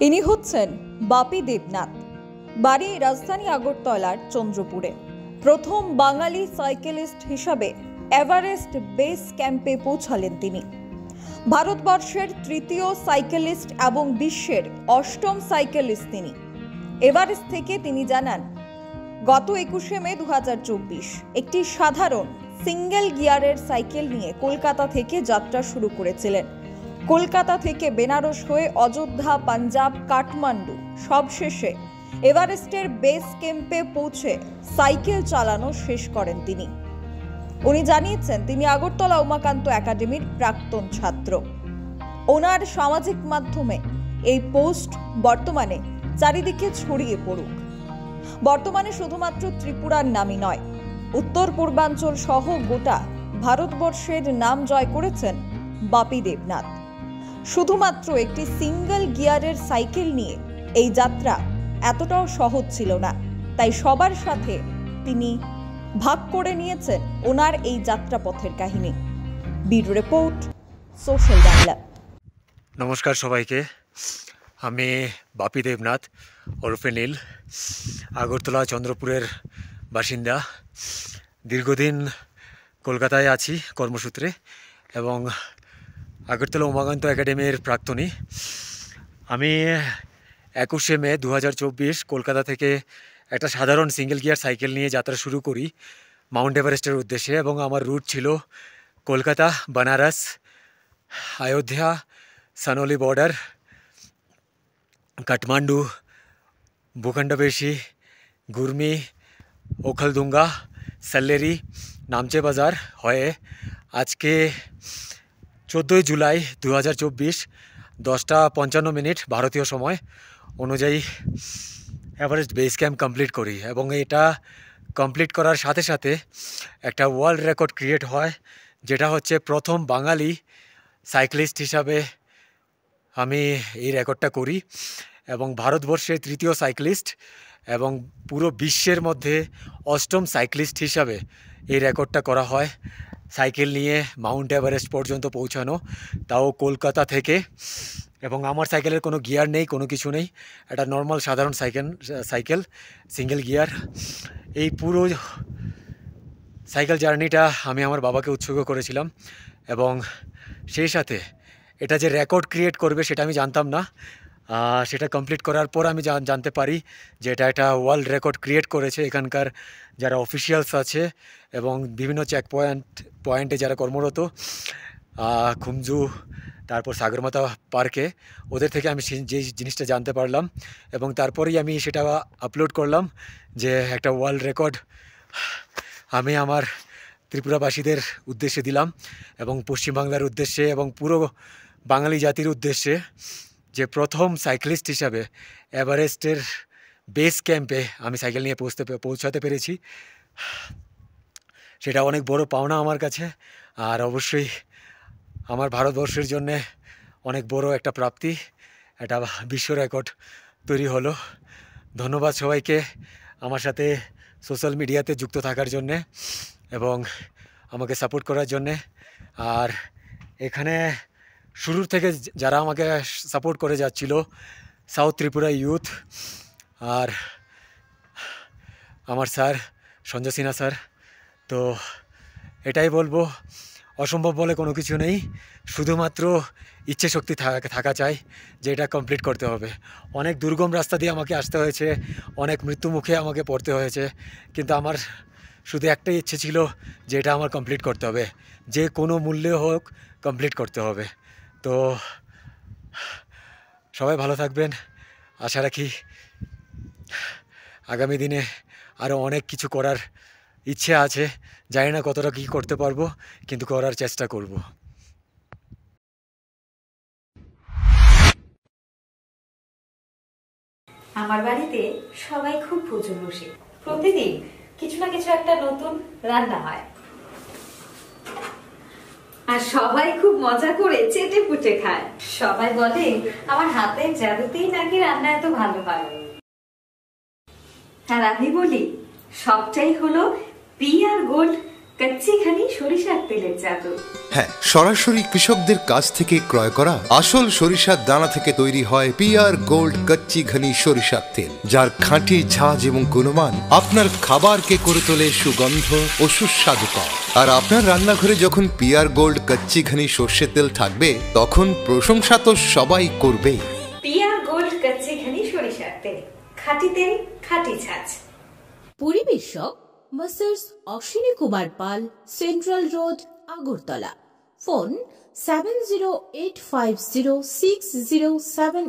ইনি হচ্ছেন বাপি দেবনাথ। বাড়ি রাজধানী আগরতলার চন্দ্রপুরে। প্রথম বাঙালি সাইকেলিস্ট হিসাবে এভারেস্ট বেস ক্যাম্পে পৌঁছালেন তিনি। ভারতবর্ষের তৃতীয় সাইকেলিস্ট এবং বিশ্বের অষ্টম সাইকেলিস্ট তিনি। এভারেস্ট থেকে তিনি জানান, গত 21শে মে 2024 একটি সাধারণ সিঙ্গেল গিয়ারের সাইকেল নিয়ে কলকাতা থেকে যাত্রা শুরু করেছিলেন। কলকাতা থেকে বেনারস হয়ে অযোধ্যা, পাঞ্জাব, কাঠমান্ডু, সবশেষে এভারেস্টের বেস ক্যাম্পে পৌঁছে সাইকেল চালানো শেষ করেন তিনি। উনি জানিয়েছেন তিনি আগরতলা উমাকান্ত একাডেমির প্রাক্তন ছাত্র। ওনার সামাজিক মাধ্যমে এই পোস্ট বর্তমানে চারিদিকে ছড়িয়ে পড়ুক। বর্তমানে শুধুমাত্র ত্রিপুরার নামই নয়, উত্তর পূর্বাঞ্চল সহ গোটা ভারতবর্ষের নাম জয় করেছেন বাপি দেবনাথ। শুধুমাত্র একটি সিঙ্গেল গিয়ারের সাইকেল নিয়ে এই যাত্রা এতটাও সহজ ছিল না, তাই সবার সাথে তিনি ভাগ করে নিয়েছেন ওনার এই যাত্রাপথের কাহিনী। Bureau report, social Bangla. নমস্কার সবাইকে, আমি বাপি দেবনাথ ওরফে নীল, আগরতলা চন্দ্রপুরের বাসিন্দা। দীর্ঘদিন কলকাতায় আছি কর্মসূত্রে এবং আগরতলা উমাকান্ত একাডেমির প্রাক্তনী। আমি 21শে মে 2024 কলকাতা থেকে একটা সাধারণ সিঙ্গেল গিয়ার সাইকেল নিয়ে যাত্রা শুরু করি মাউন্ট এভারেস্টের উদ্দেশ্যে, এবং আমার রুট ছিল কলকাতা, বেনারস, অযোধ্যা, সানোলি বর্ডার, কাঠমান্ডু, ভূখণ্ডবেশী, গুরমি, ওখলডুঙ্গা, সাল্লেরি, নামচে বাজার হয়ে আজকে 14 জুলাই 2024 10:55 ভারতীয় সময় অনুযায়ী এভারেস্ট বেস ক্যাম্প কমপ্লিট করি। এবং এটা কমপ্লিট করার সাথে সাথে একটা ওয়ার্ল্ড রেকর্ড ক্রিয়েট হয়, যেটা হচ্ছে প্রথম বাঙালি সাইক্লিস্ট হিসাবে আমি এই রেকর্ডটা করি এবং ভারতবর্ষের তৃতীয় সাইক্লিস্ট এবং পুরো বিশ্বের মধ্যে অষ্টম সাইক্লিস্ট হিসাবে এই রেকর্ডটা করা হয়। সাইকেল নিয়ে মাউন্ট এভারেস্ট পর্যন্ত পৌঁছানো, তাও কলকাতা থেকে। এবং আমার সাইকেলের কোনো গিয়ার নেই, কোনো কিছু নেই, একটা নর্মাল সাধারণ সাইকেল সিঙ্গেল গিয়ার। এই পুরো সাইকেল জার্নিটা আমি আমার বাবাকে উৎসর্গ করেছিলাম এবং সেই সাথে এটা যে রেকর্ড ক্রিয়েট করবে সেটা আমি জানতাম না। সেটা কমপ্লিট করার পর আমি জানতে পারি যে এটা একটা ওয়ার্ল্ড রেকর্ড ক্রিয়েট করেছে এখানকার যারা অফিসিয়ালস আছে এবং বিভিন্ন চেক পয়েন্টে যারা কর্মরত, খুমজু, তারপর সাগরমাথা পার্কে, ওদের থেকে আমি যে জিনিসটা জানতে পারলাম এবং তারপরেই আমি সেটা আপলোড করলাম যে একটা ওয়ার্ল্ড রেকর্ড আমি আমার ত্রিপুরাবাসীদের উদ্দেশ্যে দিলাম এবং পশ্চিমবাংলার উদ্দেশ্যে এবং পুরো বাঙালি জাতির উদ্দেশ্যে, যে প্রথম সাইক্লিস্ট হিসাবে এভারেস্টের বেস ক্যাম্পে আমি সাইকেল নিয়ে পৌঁছাতে পেরেছি। সেটা অনেক বড় পাওনা আমার কাছে, আর অবশ্যই আমার ভারতবর্ষের জন্যে অনেক বড় একটা প্রাপ্তি, একটা বিশ্ব রেকর্ড তৈরি হলো। ধন্যবাদ সবাইকে আমার সাথে সোশ্যাল মিডিয়াতে যুক্ত থাকার জন্যে এবং আমাকে সাপোর্ট করার জন্যে। আর এখানে শুরুর থেকে যারা আমাকে সাপোর্ট করে যাচ্ছিল, সাউথ ত্রিপুরা ইউথ আর আমার স্যার সঞ্জয় সিনহা স্যার, তো এটাই বলবো, অসম্ভব বলে কোনো কিছু নেই, শুধুমাত্র ইচ্ছে শক্তি থাকা চাই যে এটা কমপ্লিট করতে হবে। অনেক দুর্গম রাস্তা দিয়ে আমাকে আসতে হয়েছে, অনেক মৃত্যু মুখে আমাকে পড়তে হয়েছে, কিন্তু আমার শুধু একটাই ইচ্ছে ছিল যে এটা আমার কমপ্লিট করতে হবে, যে কোনো মূল্যে হোক কমপ্লিট করতে হবে। তো সবাই ভালো থাকবেন, আশা রাখি আগামী দিনে আরও অনেক কিছু করার ইচ্ছে আছে। জানি না কতটা কী করতে পারবো, কিন্তু করার চেষ্টা করব। আমার বাড়িতে সবাই খুব প্রচুর বসে, প্রতিদিন কিছু না কিছু একটা নতুন রান্না হয় আর সবাই খুব মজা করে চেটে পুটে খায়। সবাই বলে আমার হাতের জাদুতেই নাকি রান্না এত ভালো হয়। আর আমি বলি সবটাই হলো পি আর গোল্ড কচ্চি ঘনি সরিষার তেলের জাদু। হ্যাঁ, সরাসরি কৃষকদের কাছ থেকে ক্রয় করা আসল সরিষার দানা থেকে তৈরি হয় পিআর গোল্ড কচ্চি ঘনি সরিষার তেল, যার খাঁটি ঝাঁজ এবং গুণমান আপনার খাবারকে করে তোলে সুগন্ধ ও সুস্বাদুকর। আর আপনার রান্নাঘরে যখন পিআর গোল্ড কচ্চি ঘনি সর্ষের তেল থাকবে, তখন প্রশংসা তো সবাই করবে। পিআর গোল্ড কচ্চি ঘনি সরিষার তেল, খাঁটি তেল, খাঁটি ছাঁচ। পরিবেশক Messrs Ashwini Kumar Pal, central road, Agartala. Phone 70850607